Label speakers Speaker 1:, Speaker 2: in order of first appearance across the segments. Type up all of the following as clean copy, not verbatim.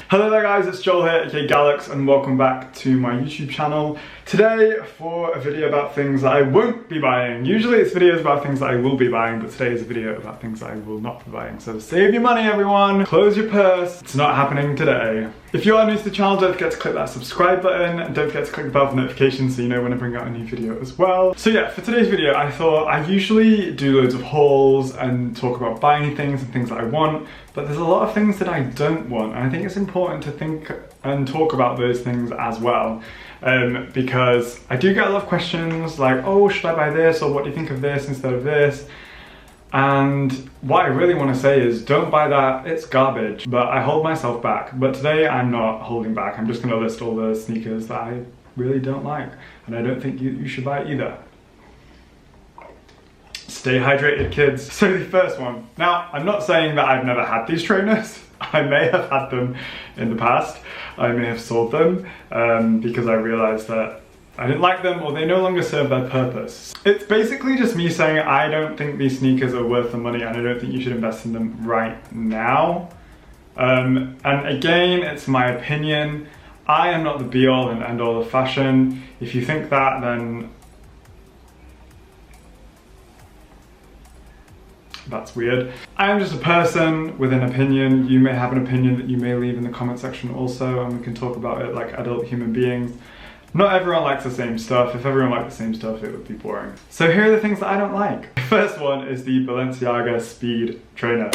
Speaker 1: Hello there guys, it's Joel here, aka Gallucks, and welcome back to my YouTube channel. Today for a video about things that I won't be buying. Usually it's videos about things that I will be buying, but today is a video about things that I will not be buying. So save your money everyone, close your purse, it's not happening today. If you are new to the channel, don't forget to click that subscribe button, and don't forget to click the bell for notifications so you know when I bring out a new video as well. So yeah, for today's video I thought I usually do loads of hauls and talk about buying things and things that I want, but there's a lot of things that I don't want, and I think it's important to think and talk about those things as well. Because I do get a lot of questions like, oh, should I buy this, or what do you think of this instead of this? And what I really want to say is don't buy that, it's garbage. But I hold myself back. But today I'm not holding back. I'm just going to list all the sneakers that I really don't like, and I don't think you should buy either. Stay hydrated, kids. So the first one. Now, I'm not saying that I've never had these trainers. I may have had them in the past. I may have sold them because I realized that I didn't like them or they no longer serve their purpose. It's basically just me saying I don't think these sneakers are worth the money, and I don't think you should invest in them right now. And again, it's my opinion. I am not the be all and end all of fashion. If you think that, then that's weird. I am just a person with an opinion. You may have an opinion that you may leave in the comment section also, and we can talk about it like adult human beings. Not everyone likes the same stuff. If everyone liked the same stuff, it would be boring. So here are the things that I don't like. The first one is the Balenciaga Speed Trainer.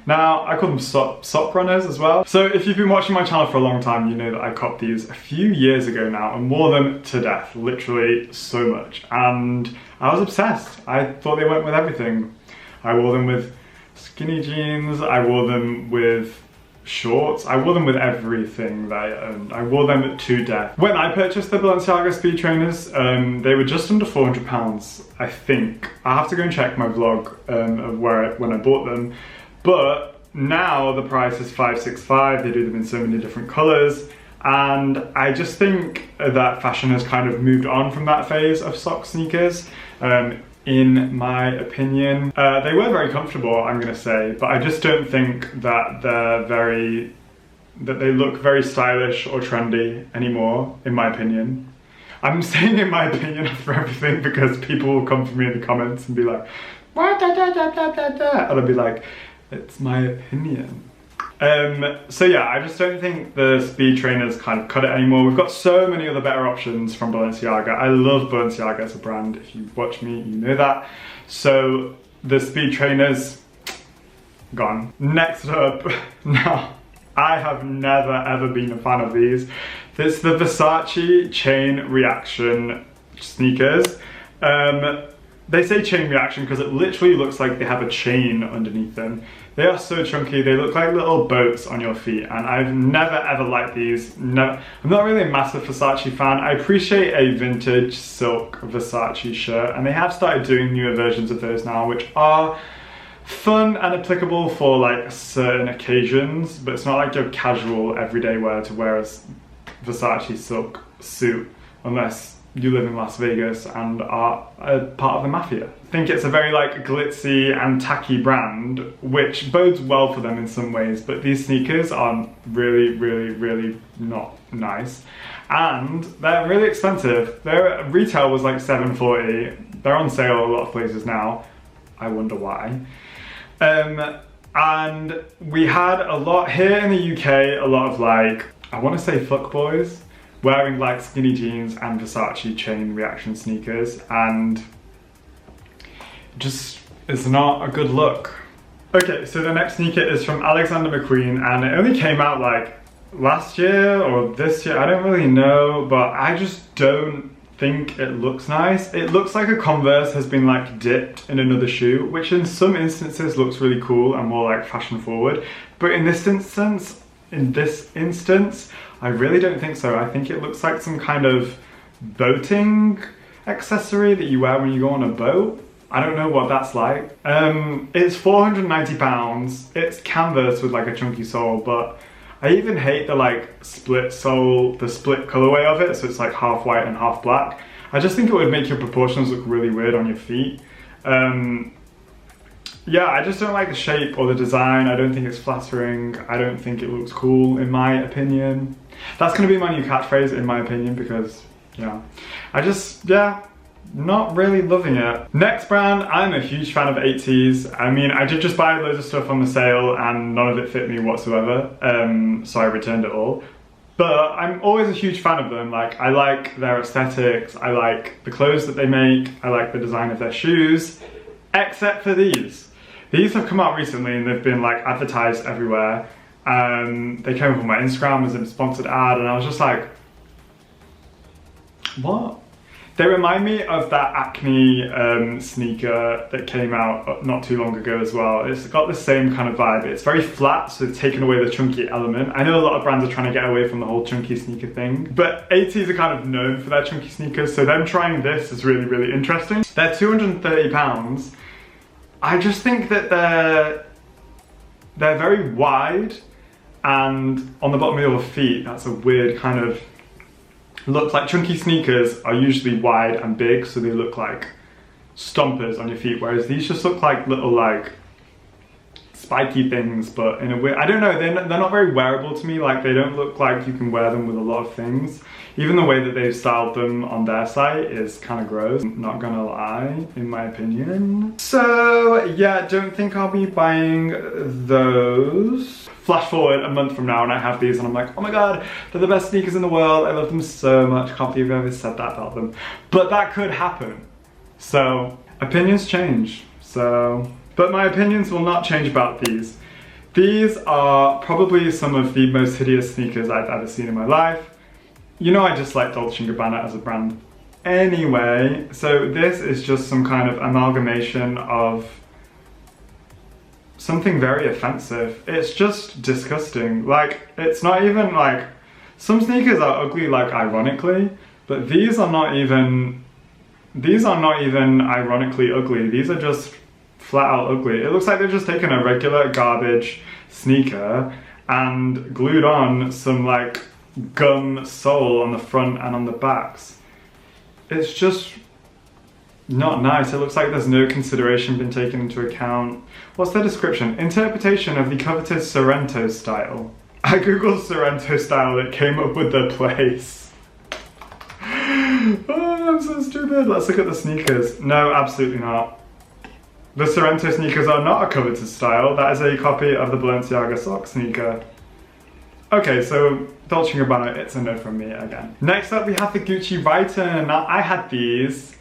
Speaker 1: Now, I call them sock runners as well. So if you've been watching my channel for a long time, you know that I copped these a few years ago now and wore them to death, literally so much. And I was obsessed. I thought they went with everything. I wore them with skinny jeans, I wore them with shorts, I wore them with everything that I owned. I wore them to death. When I purchased the Balenciaga Speed Trainers, they were just under £400, I think. I'll have to go and check my vlog of when I bought them. But now the price is $565, they do them in so many different colours. And I just think that fashion has kind of moved on from that phase of sock sneakers. In my opinion. They were very comfortable, I'm gonna say, but I just don't think that they look very stylish or trendy anymore, in my opinion. I'm saying in my opinion for everything because people will come for me in the comments and be like, what, da, da, da, da, da, da. And I'll be like, it's my opinion. So yeah, I just don't think the Speed Trainers kind of cut it anymore. We've got so many other better options from Balenciaga. I love Balenciaga as a brand. If you watch me, you know that. So the Speed Trainers, gone. Next up, now, I have never ever been a fan of these. It's the Versace Chain Reaction sneakers. They say chain reaction because it literally looks like they have a chain underneath them. They are so chunky, they look like little boats on your feet, and I've never ever liked these. No, I'm not really a massive Versace fan. I appreciate a vintage silk Versace shirt, and they have started doing newer versions of those now, which are fun and applicable for like certain occasions, but it's not like your casual everyday wear to wear a Versace silk suit, unless you live in Las Vegas and are a part of the mafia. I think it's a very like glitzy and tacky brand, which bodes well for them in some ways, but these sneakers are really, really, really not nice. And they're really expensive. Their retail was like $740. They're on sale a lot of places now. I wonder why. And we had a lot here in the UK, a lot of like, I want to say fuckboys, wearing like skinny jeans and Versace chain reaction sneakers, and just it's not a good look. Okay, so the next sneaker is from Alexander McQueen, and it only came out like last year or this year, I don't really know, but I just don't think it looks nice. It looks like a Converse has been like dipped in another shoe, which in some instances looks really cool and more like fashion forward, but in this instance, I really don't think so. I think it looks like some kind of boating accessory that you wear when you go on a boat. I don't know what that's like. It's £490. It's canvas with like a chunky sole, but I even hate the like split sole, the split colorway of it, so it's like half white and half black. I just think it would make your proportions look really weird on your feet. yeah, I just don't like the shape or the design. I don't think it's flattering. I don't think it looks cool, in my opinion. That's gonna be my new catchphrase, in my opinion, because, yeah. Not really loving it. Next brand, I'm a huge fan of 80s. I mean, I did just buy loads of stuff on the sale and none of it fit me whatsoever, so I returned it all. But I'm always a huge fan of them. Like, I like their aesthetics, I like the clothes that they make, I like the design of their shoes, except for these. These have come out recently and they've been like advertised everywhere. They came up on my Instagram as a sponsored ad and I was just like, what? They remind me of that Acne sneaker that came out not too long ago as well. It's got the same kind of vibe. It's very flat, so it's taken away the chunky element. I know a lot of brands are trying to get away from the whole chunky sneaker thing, but 80s are kind of known for their chunky sneakers, so them trying this is really, really interesting. They're £230. I just think that they're very wide, and on the bottom of your feet, that's a weird kind of look. Like, chunky sneakers are usually wide and big, so they look like stompers on your feet, whereas these just look like little like spiky things, but in a way, I don't know, they're not very wearable to me. Like, they don't look like you can wear them with a lot of things. Even the way that they've styled them on their site is kind of gross, not gonna lie, in my opinion. So yeah, don't think I'll be buying those. Flash forward a month from now and I have these and I'm like, oh my god, they're the best sneakers in the world, I love them so much, can't believe I've ever said that about them. But that could happen. So, opinions change. But my opinions will not change about these. These are probably some of the most hideous sneakers I've ever seen in my life. You know, I just like Dolce & Gabbana as a brand anyway, so this is just some kind of amalgamation of something very offensive. It's just disgusting. Like, it's not even like, some sneakers are ugly, like, ironically, but these are not even ironically ugly. These are just flat out ugly. It looks like they've just taken a regular garbage sneaker and glued on some like gum sole on the front and on the backs. It's just not nice. It looks like there's no consideration been taken into account. What's the description? Interpretation of the coveted Sorrento style. I googled Sorrento style, it came up with the place. Oh, I'm so stupid. Let's look at the sneakers. No, absolutely not. The Sorrento sneakers are not a coveted style. That is a copy of the Balenciaga sock sneaker. Okay, so Dolce & Gabbana, it's a no from me again. Next up, we have the Gucci Rython. Now, I had these,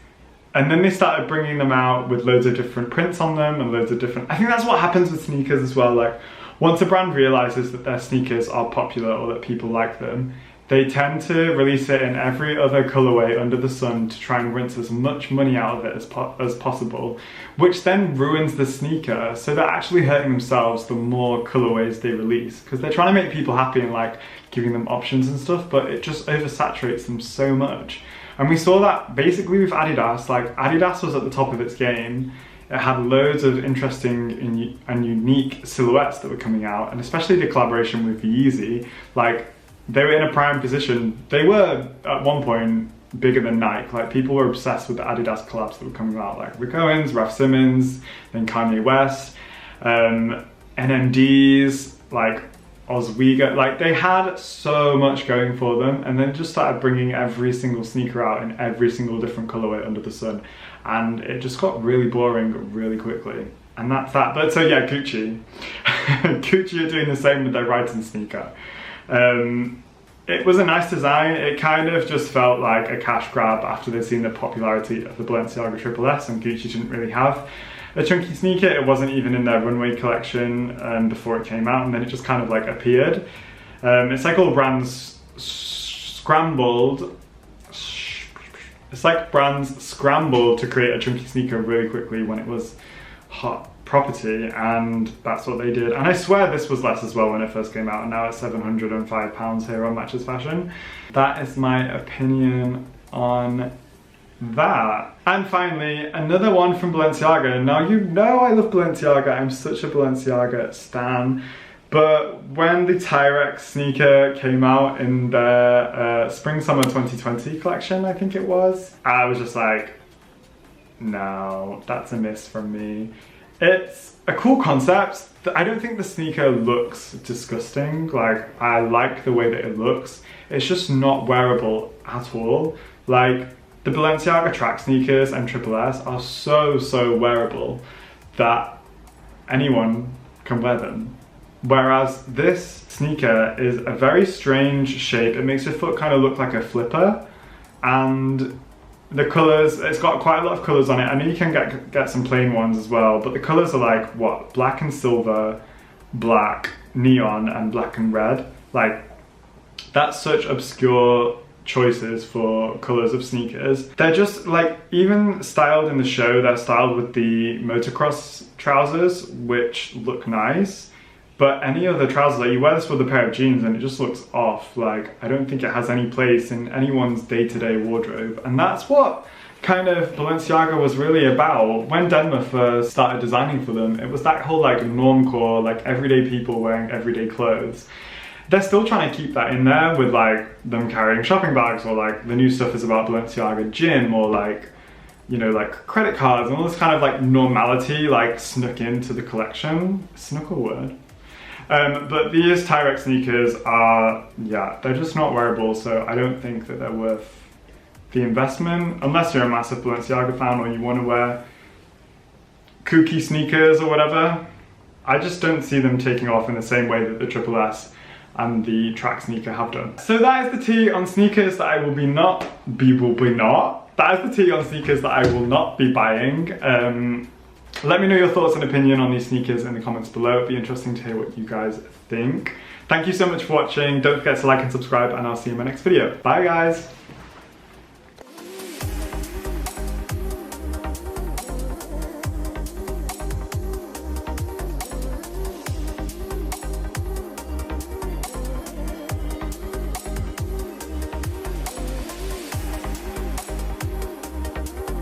Speaker 1: and then they started bringing them out with loads of different prints on them and loads of different... I think that's what happens with sneakers as well. Like, once a brand realizes that their sneakers are popular or that people like them, they tend to release it in every other colorway under the sun to try and rinse as much money out of it as possible, which then ruins the sneaker. So they're actually hurting themselves the more colorways they release, because they're trying to make people happy and like giving them options and stuff, but it just oversaturates them so much. And we saw that basically with Adidas. Like, Adidas was at the top of its game. It had loads of interesting and unique silhouettes that were coming out, and especially the collaboration with Yeezy. Like, they were in a prime position. They were, at one point, bigger than Nike. Like, people were obsessed with the Adidas collabs that were coming out, like Rick Owens, Raf Simons, then Kanye West, NMDs, like Oswego. Like, they had so much going for them, and then just started bringing every single sneaker out in every single different colorway under the sun, and it just got really boring really quickly. And that's that. But so yeah, Gucci. Gucci are doing the same with their Rython sneaker. It was a nice design. It kind of just felt like a cash grab after they'd seen the popularity of the Balenciaga Triple S, and Gucci didn't really have a chunky sneaker. It wasn't even in their runway collection before it came out, and then it just kind of like appeared. It's like all brands scrambled. It's like brands scrambled to create a chunky sneaker really quickly when it was hot property, and that's what they did. And I swear this was less as well when it first came out, and now it's £705 here on Matches Fashion. That is my opinion on that. And finally, another one from Balenciaga. Now, you know I love Balenciaga. I'm such a Balenciaga stan. But when the Tyrex sneaker came out in their Spring-Summer 2020 collection, I think it was, I was just like, no, that's a miss from me. It's a cool concept. I don't think the sneaker looks disgusting. Like, I like the way that it looks. It's just not wearable at all. Like, the Balenciaga track sneakers and Triple S are so wearable that anyone can wear them. Whereas this sneaker is a very strange shape. It makes your foot kind of look like a flipper, and the colors, it's got quite a lot of colors on it. I know you can get some plain ones as well, but the colors are like, what, black and silver, black, neon, and black and red. Like, that's such obscure choices for colors of sneakers. They're just like, even styled in the show, they're styled with the motocross trousers, which look nice. But any other trousers, like you wear this with a pair of jeans and it just looks off. Like, I don't think it has any place in anyone's day-to-day wardrobe. And that's what kind of Balenciaga was really about. When Denver first started designing for them, it was that whole like normcore, like everyday people wearing everyday clothes. They're still trying to keep that in there with like them carrying shopping bags, or like the new stuff is about Balenciaga gym, or like, you know, like credit cards and all this kind of like normality like snuck into the collection. Snuck a word. But these Tyrex sneakers are, yeah, they're just not wearable, so I don't think that they're worth the investment, unless you're a massive Balenciaga fan or you want to wear kooky sneakers or whatever. I just don't see them taking off in the same way that the Triple S and the track sneaker have done. So that is the tea on sneakers that I will not that is the tea on sneakers that I will not be buying. Let me know your thoughts and opinion on these sneakers in the comments below. It'd be interesting to hear what you guys think. Thank you so much for watching. Don't forget to like and subscribe, and I'll see you in my next video. Bye guys.